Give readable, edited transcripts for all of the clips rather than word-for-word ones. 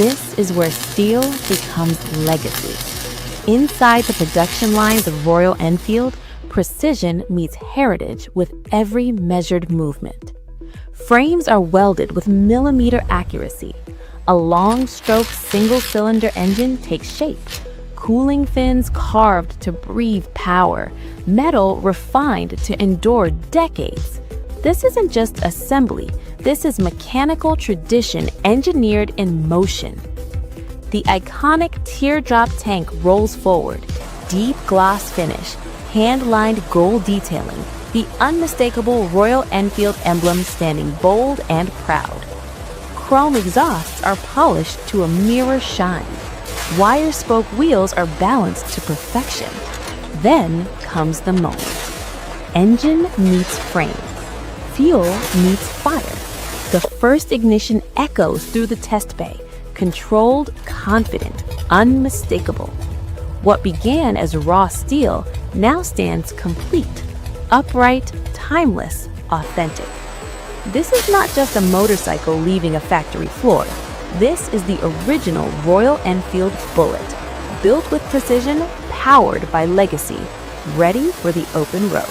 This is where steel becomes legacy. Inside the production lines of Royal Enfield, precision meets heritage with every measured movement. Frames are welded with millimeter accuracy. A long-stroke single-cylinder engine takes shape. Cooling fins carved to breathe power. Metal refined to endure decades. This isn't just assembly. This is mechanical tradition engineered in motion. The iconic teardrop tank rolls forward. Deep gloss finish, hand-lined gold detailing, the unmistakable Royal Enfield emblem standing bold and proud. Chrome exhausts are polished to a mirror shine. Wire spoke wheels are balanced to perfection. Then comes the moment. Engine meets frame. Fuel meets fire. The first ignition echoes through the test bay, controlled, confident, unmistakable. What began as raw steel now stands complete, upright, timeless, authentic. This is not just a motorcycle leaving a factory floor. This is the original Royal Enfield Bullet, built with precision, powered by legacy, ready for the open road.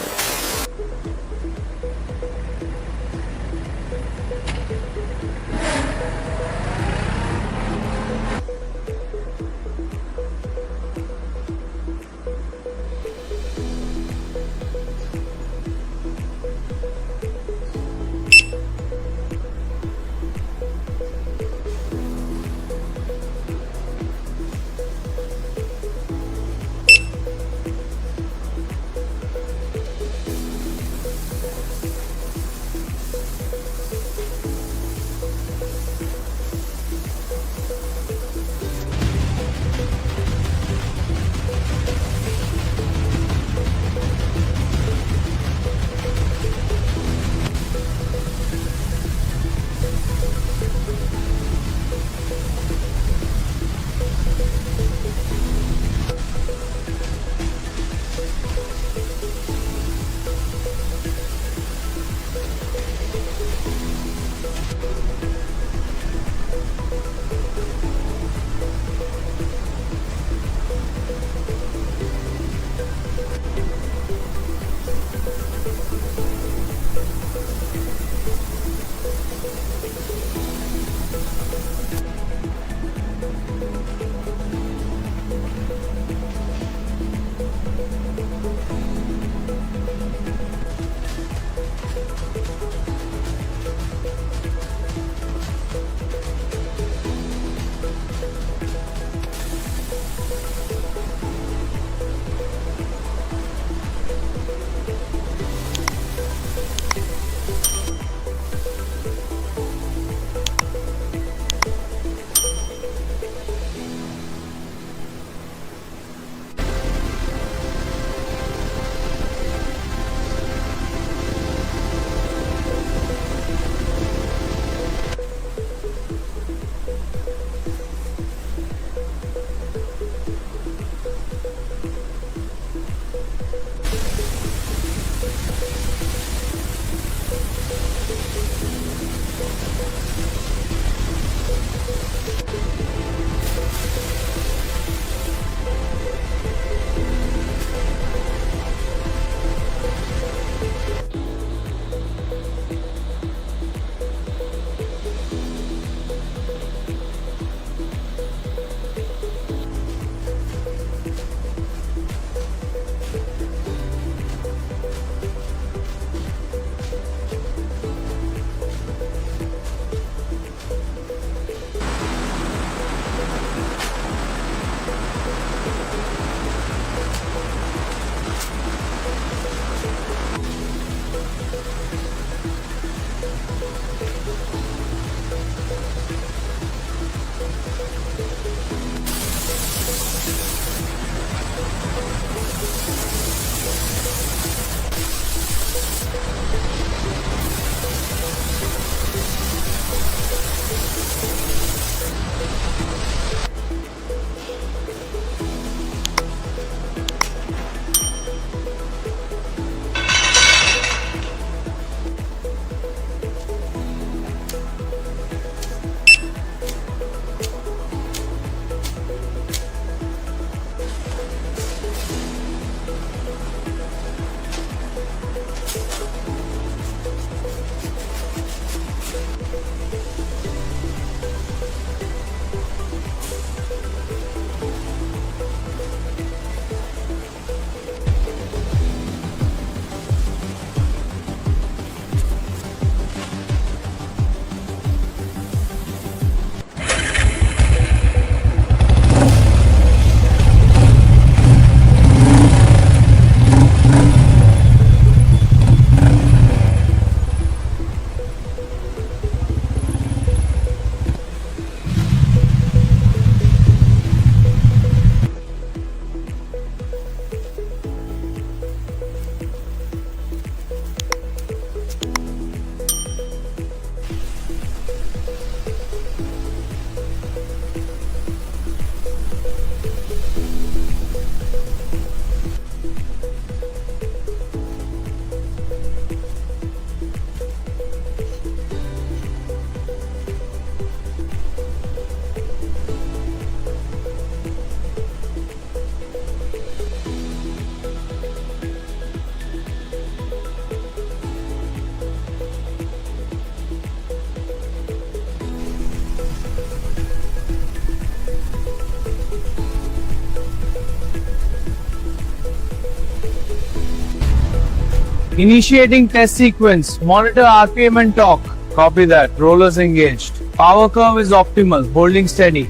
Initiating test sequence. Monitor RPM and torque. Copy that. Rollers engaged. Power curve is optimal. Holding steady.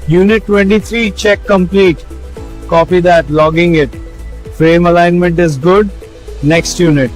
Unit 23 check complete. Copy that. Logging it. Frame alignment is good. Next unit.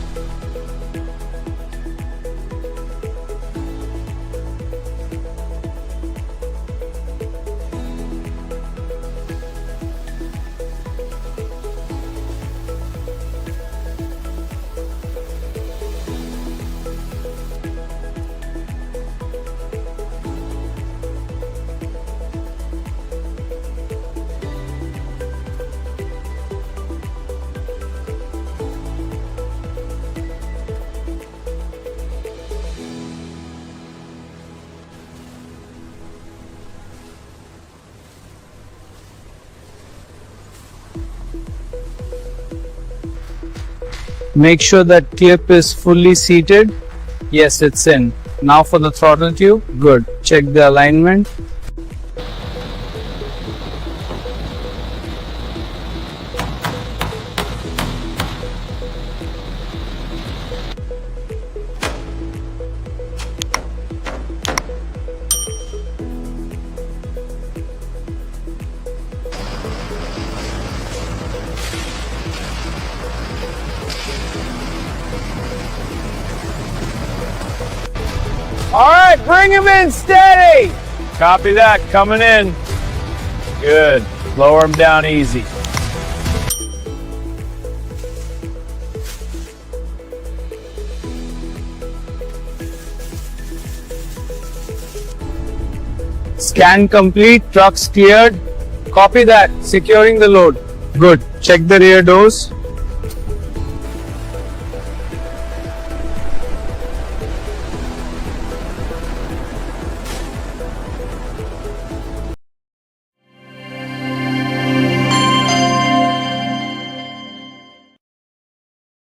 Make sure that clip is fully seated. Yes, it's in. Now for the throttle tube. Good. Check the alignment. Alright, bring him in steady! Copy that, coming in. Good. Lower him down easy. Scan complete, trucks cleared. Copy that, securing the load. Good. Check the rear doors.